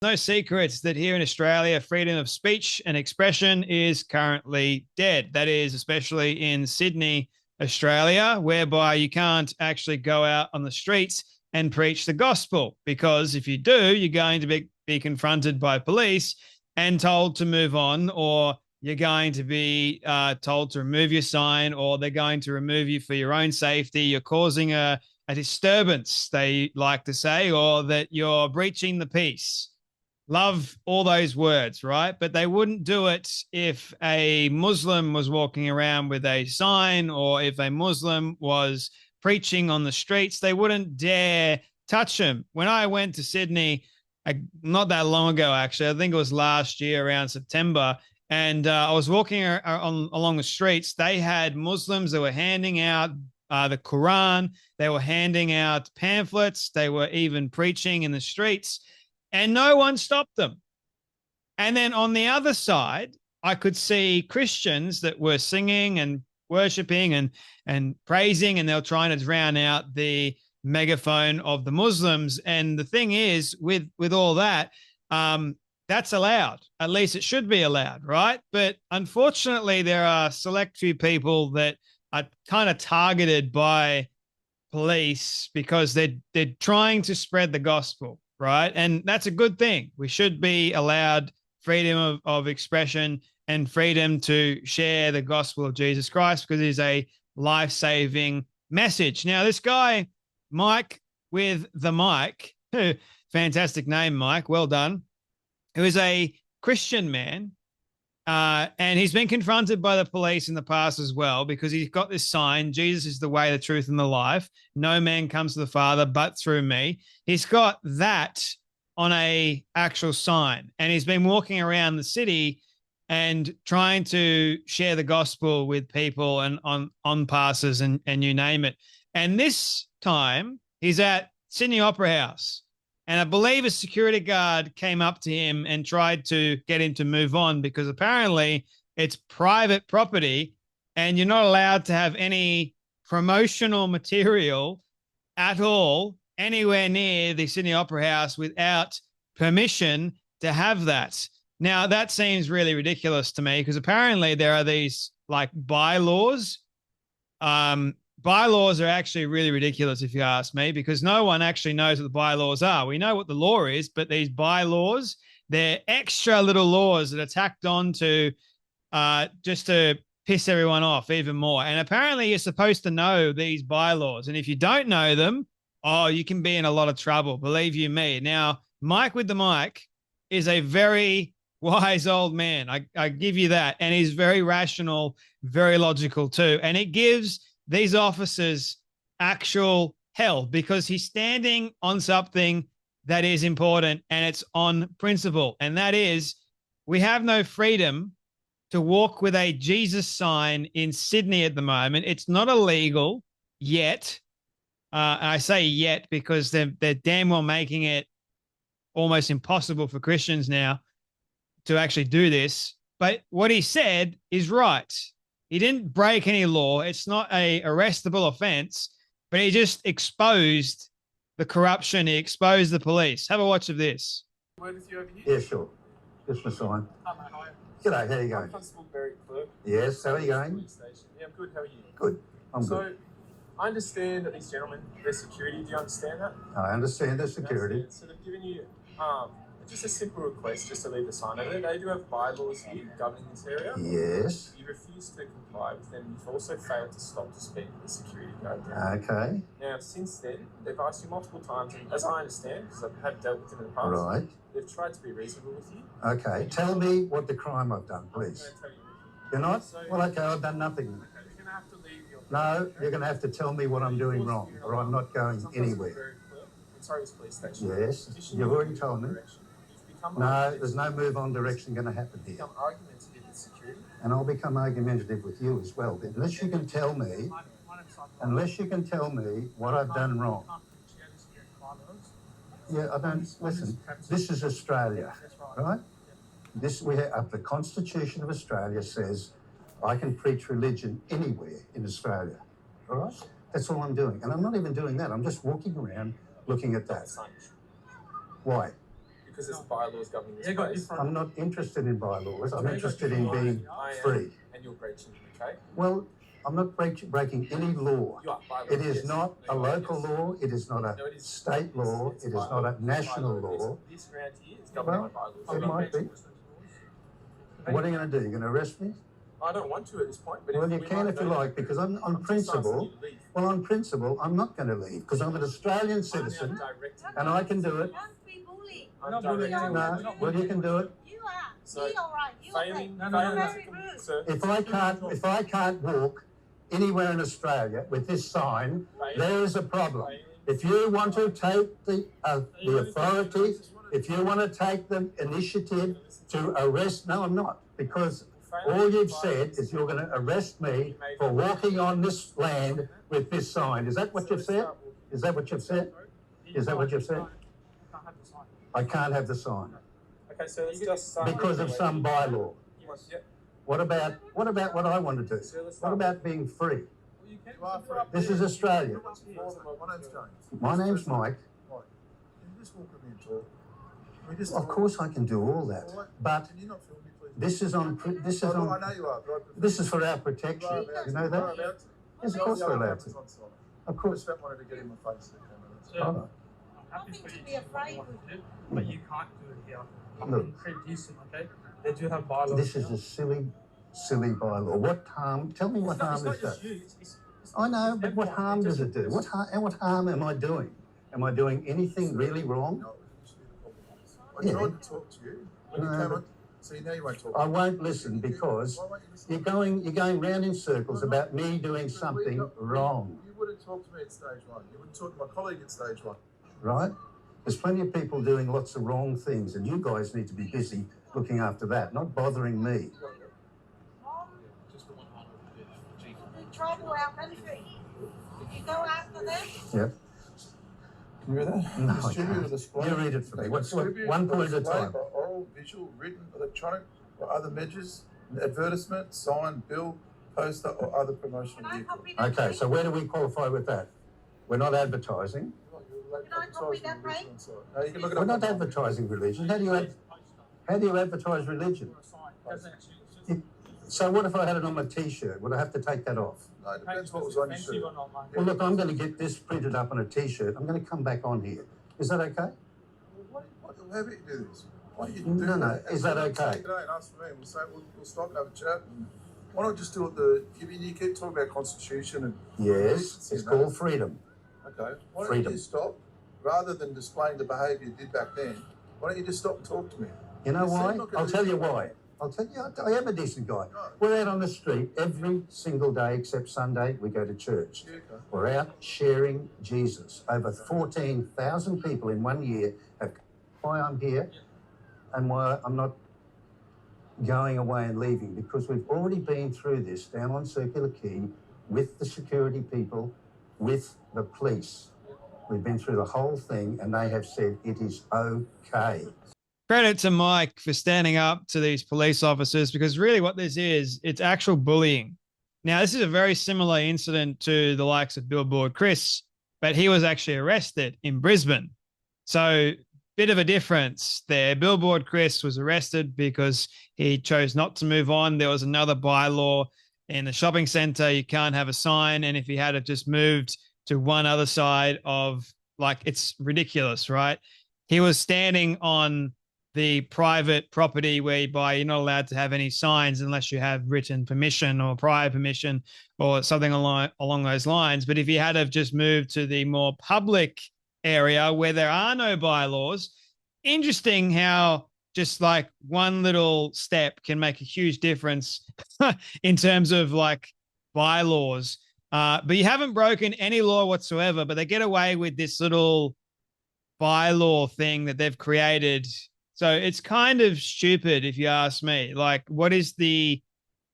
No secrets that here in Australia, freedom of speech and expression is currently dead. That is, especially in Sydney, Australia, whereby you can't actually go out on the streets and preach the gospel, because if you do, you're going to be confronted by police and told to move on, or you're going to be told to remove your sign, or they're going to remove you for your own safety. You're causing a disturbance, they like to say, or that you're breaching the peace. Love all those words, right? But they wouldn't do it if a Muslim was walking around with a sign, or if a Muslim was preaching on the streets. They wouldn't dare touch him. When I went to Sydney, not that long ago, actually, I think it was last year around September, and I was walking along the streets. They had Muslims that were handing out the Quran. They were handing out pamphlets. They were even preaching in the streets, and no one stopped them. And then on the other side, I could see Christians that were singing and worshiping and praising, and they were trying to drown out the megaphone of the Muslims. And the thing is, with all that, that's allowed. At least it should be allowed, right? But unfortunately, there are select few people that are kind of targeted by police because they're trying to spread the gospel, right? And that's a good thing. We should be allowed freedom of expression and freedom to share the gospel of Jesus Christ, because it is a life-saving message. Now, this guy, Mike with the mic, fantastic name, Mike, well done, who is a Christian man, and he's been confronted by the police in the past as well, because he's got this sign, Jesus is the way, the truth, and the life. No man comes to the Father but through me. He's got that on a actual sign, and he's been walking around the city and trying to share the gospel with people and on passes and you name it. And this time he's at Sydney Opera House, and I believe a security guard came up to him and tried to get him to move on, because apparently it's private property and you're not allowed to have any promotional material at all anywhere near the Sydney Opera House without permission to have that. Now, that seems really ridiculous to me, because apparently there are these like bylaws. Bylaws are actually really ridiculous, if you ask me, because no one actually knows what the bylaws are. We know what the law is, but these bylaws, they're extra little laws that are tacked on to just to piss everyone off even more. And apparently you're supposed to know these bylaws. And if you don't know them, oh, you can be in a lot of trouble, believe you me. Now, Mike with the mic is a very wise old man. I give you that. And he's very rational, very logical too. And it gives these officers actual hell, because he's standing on something that is important, and it's on principle. And that is, we have no freedom to walk with a Jesus sign in Sydney at the moment. It's not illegal yet. And I say yet because they're damn well making it almost impossible for Christians now to actually do this. But what he said is right. He didn't break any law. It's not a arrestable offense, but he just exposed the corruption. He exposed the police. Have a watch of this. Word with you over here? Yeah, sure. Just my sign. Hi, mate. Hi. G'day, how you going? I'm Constable Barry Clerk. Yes, how are you going? Yeah, I'm good. How are you? Good. I'm so, good. I understand that these gentlemen, their security, do you understand that? I understand the security. So they've given you just a simple request just to leave the sign over there. They do have bylaws here governing this area. Yes. You refuse to comply with them. You've also failed to stop to speak with the security guard. Okay. Now, since then, they've asked you multiple times, and as I understand, because I have dealt with them in the past, Right. they've tried to be reasonable with you. Okay. Tell me what the crime I've done, please. I'm going to tell you. You're not? So, Well, okay, I've done nothing. Okay, you're going to have to leave your... No, you're going to have to tell me what I'm doing wrong, or I'm not going anywhere. Sorry, it's police station. Yes, you've already told me. No, there's no move on direction going to happen here. Become argumentative with security. And I'll become argumentative with you as well. But unless you can tell me what I've done wrong. Yeah, I don't, listen, this is Australia, right? The Constitution of Australia says I can preach religion anywhere in Australia, all right? That's all I'm doing. And I'm not even doing that. I'm just walking around looking at that. Why? because there's bylaws governing this place. I'm not interested in bylaws. I'm interested in being free. And you're breaching, okay? Well, I'm not breaking any law. You are bylaws, It is yes. not a local law. It is not a No, it is. state law. It's It is not a national law. This round here is governed by bylaws. It might be. What are you going to do? You're going to arrest me? I don't want to at this point. But Well, you can if you like, because on principle, well, on principle, I'm not going to leave because I'm an Australian citizen and I can do it. Don't be bullied. No, well, you can do it. You are. So, Be all right. You failing, are very rude. sir, If I can't walk anywhere in Australia with this sign, there is a problem. If you want to take the authority, if you want to take the initiative to arrest, no, I'm not, because all you've said is you're going to arrest me for walking on this land with this sign. Is that what you've said? Is that what you've said? Is that what you've said? I can't have the sign okay, so it's just because of some bylaw. Yep. What about what I want to do? What about being free? This is Australia. My name's James. My name's Mike. Mike, can you just walk with me and talk? Can we just Of course I can do all that, but Can you not film me, please? this is on. This is I on. know you are, but I prefer- This is for our protection. You know that? Yes, of course we're allowed to. Of I course. just don't want her to get in my face. All right. Nothing to be afraid of. But you can't do it here. Look. I'm pretty decent, okay? They do have bylaws. This is a silly bylaw. What harm? Tell me what harm It's not is that? just you. I know, but what harm does it do? What harm am I doing? Am I doing anything really wrong? No, I tried to talk to you. When you No, came but- on, see, now you won't talk. I won't listen because Why won't you listen? you're going round in circles about me doing something wrong, You wouldn't talk to me at stage one. You wouldn't talk to my colleague at stage one. right? There's plenty of people doing lots of wrong things, and you guys need to be busy looking after that, not bothering me. Mom, you try to our country. You go after them. Yep. Can you read that? No, I Distribute can't. or display. You read it for me. What's what? Distribute One or point at a display time. by oral, visual, written, electronic, or other measures, advertisement, sign, bill, poster, or other promotional Can I vehicle. copy that? Okay, please? so where do we qualify with that? We're not advertising. Can I copy that, mate? No, you can look it We're up. not advertising religion. How do you advertise religion? So what if I had it on my T-shirt? Would I have to take that off? No, it depends what was on your shirt. Well, look, I'm going to get this printed up on a T-shirt. I'm going to come back on here. Is that okay? How about you do this? Why don't you do No, no. that? Is that okay? Today and ask for me. We'll say we'll stop and have a chat. And why not just do it you keep talking about constitution and Yes, it's called freedom. okay. Why don't Freedom. you just stop rather than displaying the behaviour you did back then? Why don't you just stop and talk to me? You know You why? seem like a I'll tell you decent why. guy. I'll tell you, I am a decent guy. No. We're out on the street every single day except Sunday. We go to church. Yeah, okay. We're out sharing Jesus. Over 14,000 people in 1 year have why I'm here and why I'm not going away and leaving, because we've already been through this down on Circular Quay with the security people, with the police. We've been through the whole thing and they have said it is okay. Credit to Mike for standing up to these police officers, because really what this is, it's actual bullying. Now, this is a very similar incident to the likes of Billboard Chris, but he was actually arrested in Brisbane. So bit of a difference there. Billboard Chris was arrested because he chose not to move on. There was another bylaw in the shopping centre. You can't have a sign. And if he had have just moved to one other side of, like, it's ridiculous, right? He was standing on the private property whereby you're not allowed to have any signs unless you have written permission or prior permission or something along those lines. But if you had have just moved to the more public area where there are no bylaws, interesting how just like one little step can make a huge difference in terms of like bylaws. But you haven't broken any law whatsoever, but they get away with this little bylaw thing that they've created. So it's kind of stupid if you ask me. Like, what is I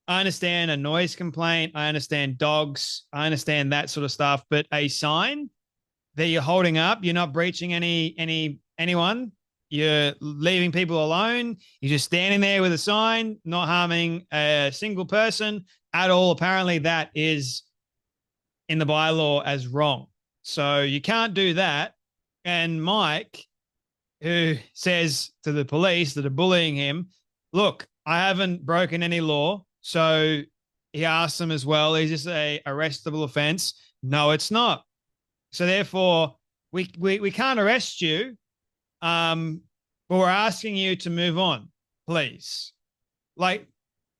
understand a noise complaint. I understand dogs. I understand that sort of stuff. But a sign that you're holding up, you're not breaching anyone. You're leaving people alone. You're just standing there with a sign, not harming a single person at all. Apparently that is in the bylaw as wrong. So you can't do that. And Mike who says to the police that are bullying him, look, I haven't broken any law. So he asks them as well, is this a arrestable offense? No, it's not. So therefore, we can't arrest you, but we're asking you to move on, please. Like,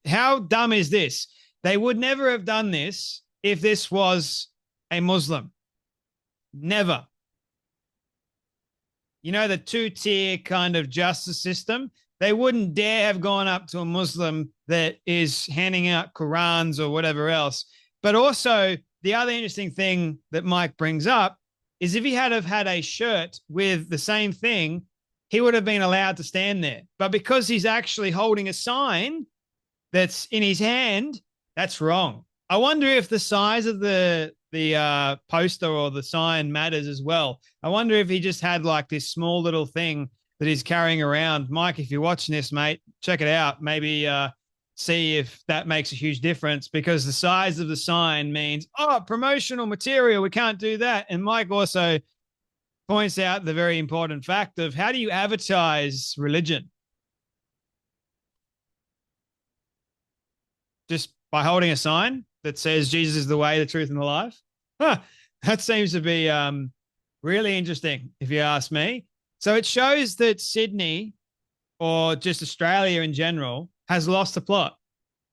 how dumb is this? They would never have done this if this was a Muslim. Never. You know, the two-tier kind of justice system, they wouldn't dare have gone up to a Muslim that is handing out Qurans or whatever else. But also, the other interesting thing that Mike brings up is if he had have had a shirt with the same thing, he would have been allowed to stand there. But because he's actually holding a sign that's in his hand, that's wrong. I wonder if the size of the poster or the sign matters as well. I wonder if he just had like this small little thing that he's carrying around. Mike, if you're watching this, mate, check it out. Maybe see if that makes a huge difference, because the size of the sign means, oh, promotional material, we can't do that. And Mike also points out the very important fact of how do you advertise religion? Just by holding a sign that says Jesus is the way, the truth, and the life? Huh, that seems to be really interesting, if you ask me. So it shows that Sydney, or just Australia in general, has lost the plot.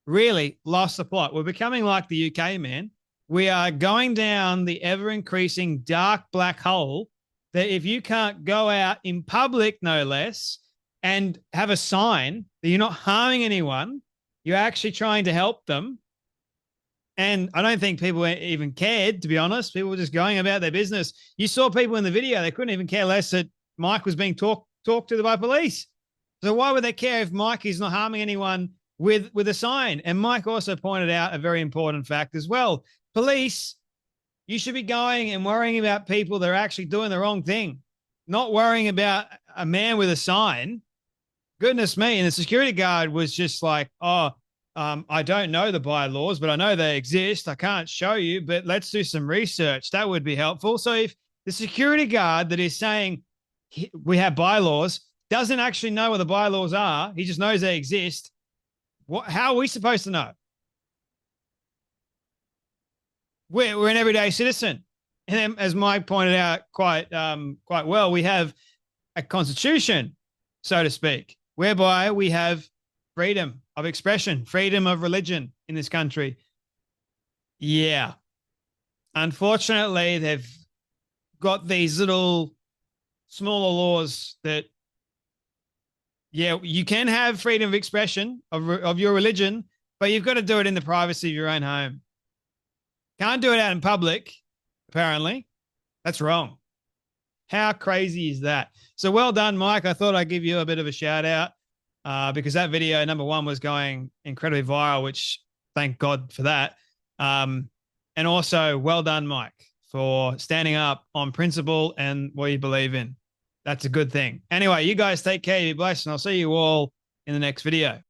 Really lost the plot. We're becoming like the UK, man. We are going down the ever-increasing dark black hole that if you can't go out in public, no less, and have a sign that you're not harming anyone, you're actually trying to help them. And I don't think people even cared, to be honest. People were just going about their business. You saw people in the video, they couldn't even care less that Mike was being talked to by police. So why would they care if Mike is not harming anyone with a sign? And Mike also pointed out a very important fact as well. Police, you should be going and worrying about people that are actually doing the wrong thing, not worrying about a man with a sign. Goodness me. And the security guard was just like, oh, I don't know the bylaws, but I know they exist. I can't show you, but let's do some research. That would be helpful. So if the security guard that is saying we have bylaws doesn't actually know what the bylaws are, he just knows they exist, how are we supposed to know? We're an everyday citizen. And then, as Mike pointed out quite well, we have a constitution, so to speak, whereby we have freedom of expression, freedom of religion in this country. Yeah. Unfortunately, they've got these little smaller laws that, yeah, you can have freedom of expression of your religion, but you've got to do it in the privacy of your own home. Can't do it out in public, apparently. That's wrong. How crazy is that? So well done, Mike. I thought I'd give you a bit of a shout out because that video, number one, was going incredibly viral, which thank God for that. And also well done, Mike, for standing up on principle and what you believe in. That's a good thing. Anyway, you guys take care. Be blessed, and I'll see you all in the next video.